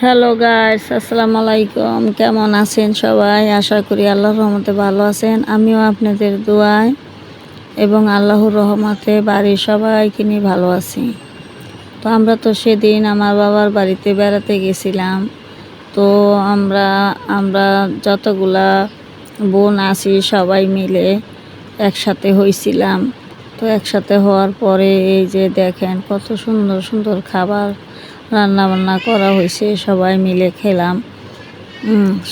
Hello guys, আসসালামু আলাইকুম। কেমন আছেন সবাই? আশা করি আল্লাহর রহমতে ভালো আছেন। আমিও আপনাদের দোয়ায় এবং আল্লাহর রহমতে বাড়ির সবাইকে নিয়ে ভালো আছি। তো আমরা তো সেদিন আমার বাবার বাড়িতে বেড়াতে গেছিলাম। তো আমরা আমরা যতগুলা বোন আছি সবাই মিলে একসাথে হয়েছিলাম। তো একসাথে হওয়ার পরে এই যে দেখেন কত সুন্দর সুন্দর খাবার রান্না বান্না করা হয়েছে, সবাই মিলে খেলাম।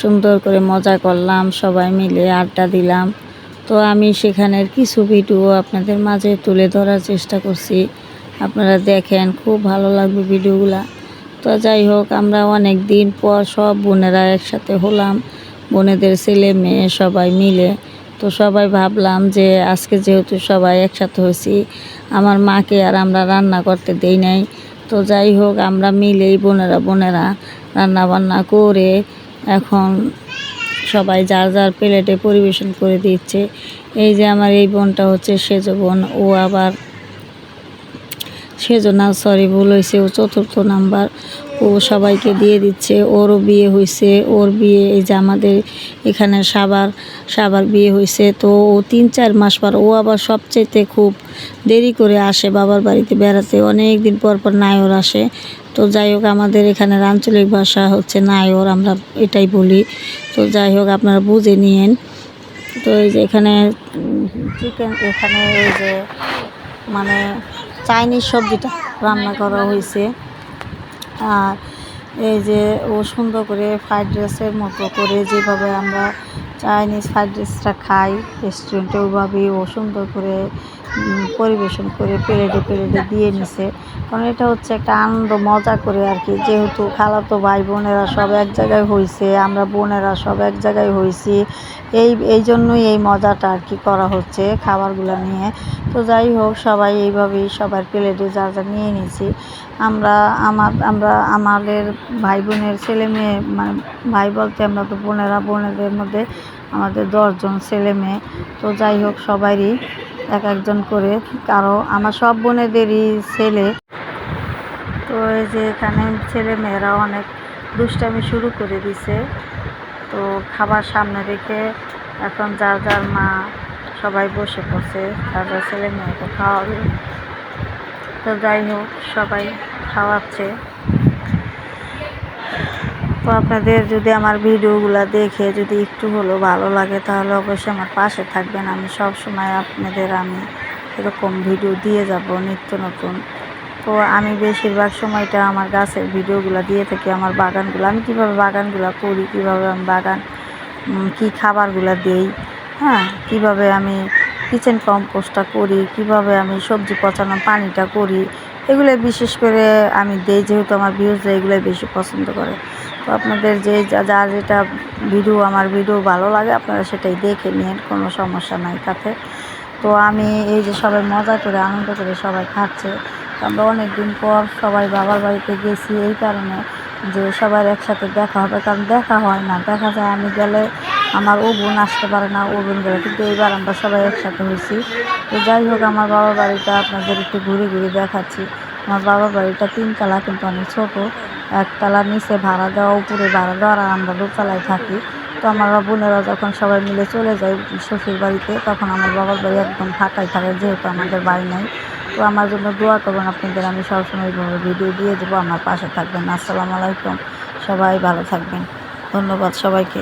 সুন্দর করে মজা করলাম, সবাই মিলে আড্ডা দিলাম। তো আমি সেখানের কিছু ভিডিও আপনাদের মাঝে তুলে ধরার চেষ্টা করছি। আপনারা দেখেন, খুব ভালো লাগবে ভিডিওগুলা। তো যাই হোক, আমরা অনেক দিন পর সব বোনেরা একসাথে হলাম, বোনেদের ছেলে মেয়ে সবাই মিলে। তো সবাই ভাবলাম যে আজকে যেহেতু সবাই একসাথে হয়েছি, আমার মাকে আর আমরা রান্না করতে দেই নাই। তো যাই হোক, আমরা মিলেই বোনেরা রান্না বান্না করে এখন সবাই যার যার প্লেটে পরিবেশন করে দিচ্ছে। এই যে আমার এই বোনটা হচ্ছে সেজ বোন, ও আবার সেজ না, সরি ভুল হয়েছে, ও চতুর্থ নাম্বার। ও সবাইকে দিয়ে দিচ্ছে। ওরও বিয়ে হয়েছে, ওর বিয়ে এই যে আমাদের এখানে সাবার বিয়ে হয়েছে। তো ও 3-4 মাস পর, ও আবার সবচেয়েতে খুব দেরি করে আসে বাবার বাড়িতে বেড়াতে, অনেক দিন পর পর নায়র আসে। তো যাই হোক, আমাদের এখানে আঞ্চলিক ভাষা হচ্ছে নায়র, আমরা এটাই বলি। তো যাই হোক, আপনারা বুঝে নিয়েন। তো এই যে এখানে চিকেন, এখানে এই যে মানে চাইনিজ সবজিটা রান্না করা হয়েছে। আর এই যে ও সুন্দর করে ফ্রাইড রাইসের মতো করে, যেভাবে আমরা চাইনিজ ফ্রাইড রাইসটা খাই রেস্টুরেন্টে, ওইভাবেই ও সুন্দর করে পরিবেশন করে প্লেটে দিয়ে নিছে। কারণ এটা হচ্ছে একটা আনন্দ, মজা করে আর কি। যেহেতু খালাতো ভাই বোনেরা সব এক জায়গায় হয়েছে, আমরা বোনেরা সব এক জায়গায় হয়েছি, এই জন্যই এই মজাটা আর কি করা হচ্ছে খাবারগুলো নিয়ে। তো যাই হোক, সবাই এইভাবেই সবার প্লেটে যা যা নিয়ে নিয়েছি। আমরা আমাদের ভাই বোনের ছেলে মেয়ে, মানে ভাই বলতে আমরা তো বোনেদের মধ্যে আমাদের 10 জন ছেলে মেয়ে। তো যাই হোক, সবারই এক একজন করে, কারো আমার সব বোনেদেরই ছেলে। তো এই যে এখানে ছেলে মেয়েরা অনেক দুষ্টামি শুরু করে দিছে। তো খাবার সামনে রেখে এখন যার যার মা সবাই বসে পড়ছে, যার যার ছেলে মেয়েকে খাওয়াবে। তো যাই হোক, সবাই খাওয়াচ্ছে। তো আপনাদের যদি আমার ভিডিওগুলো দেখে যদি একটু হলেও ভালো লাগে, তাহলে অবশ্যই আমার পাশে থাকবেন। আমি সব সময় আপনাদের এরকম ভিডিও দিয়ে যাব নিত্য নতুন। তো আমি বেশিরভাগ সময়টা আমার গাছের ভিডিওগুলো দিয়ে থাকি, আমার বাগানগুলো, আমি কীভাবে বাগানগুলো করি, কীভাবে আমি বাগান কী খাবারগুলো দেই, হ্যাঁ, কীভাবে আমি কিচেন কম্পোস্টটা করি, কিভাবে আমি সবজি পচানোর পানিটা করি, এগুলো বিশেষ করে আমি দেই, যেহেতু আমার ভিউজরা এগুলোই বেশি পছন্দ করে। তো আপনাদের যার যেটা আমার ভিডিও ভালো লাগে, আপনারা সেটাই দেখে নিন, কোনো সমস্যা নাই তাতে। তো আমি এই যে সবাই মজা করে আনন্দ করে সবাই খাচ্ছে। আমরা অনেক দিন পর সবাই বাবার বাড়িতে গেছি, এই কারণে যে সবার একসাথে দেখা হবে, কারণ দেখা হয় না, দেখা যায় আমি গেলে আমার ও বোন আসতে পারে না, ও বোন গেলে, কিন্তু এইবার আমরা সবাই একসাথে হয়েছি। তো যাই হোক, আমার বাবার বাড়িটা আপনাদের একটু ঘুরে ঘুরে দেখাচ্ছি। আমার বাবার বাড়িটা 3 তলা, কিন্তু অনেক ছোটো। 1 তলার নিচে ভাড়া দেওয়া, উপরে ভাড়া দেওয়া, আর আমরা 2 তলায় থাকি। তো আমার বোনেরা যখন সবাই মিলে চলে যায় শ্বশুর বাড়িতে, তখন আমার বাবার বাড়ি একদম ফাঁকাই থাকে, যেহেতু আমাদের বাড়ি নাই। তো আমার জন্য দোয়া করবেন আপনাদের, আমি সবসময় এইভাবে ভিডিও দিয়ে দেবো, আমার পাশে থাকবেন। আসসালামু আলাইকুম, সবাই ভালো থাকবেন। ধন্যবাদ সবাইকে।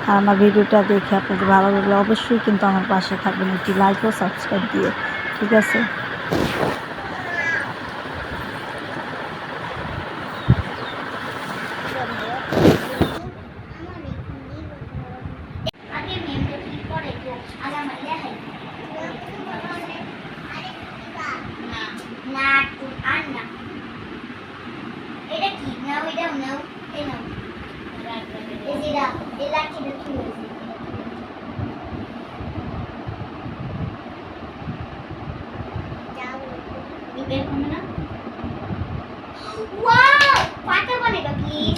আর আমার ভিডিওটা দেখে আপনাদের ভালো লাগলে অবশ্যই কিন্তু আমার পাশে থাকবেন, একটি লাইক ও সাবস্ক্রাইব দিয়ে, ঠিক আছে?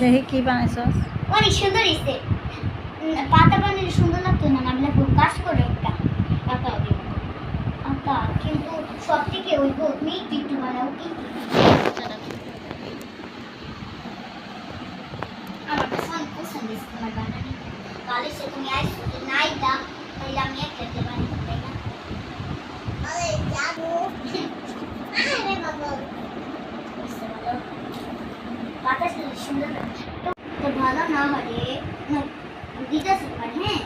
দেখি কি বানাইছ, অনেক সুন্দর হয়েছে। পাতা বানালে সুন্দর লাগতো না, নামলে খুব কাজ করে একটা পাতা দিব পাতা, কিন্তু সব থেকে ওই মিট একটু বানাও কি বাতাস সুন্দর লাগে। তো ভালো না হলে দিতেছি পারি, হ্যাঁ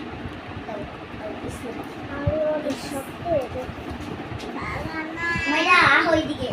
মাইরা ওইদিকে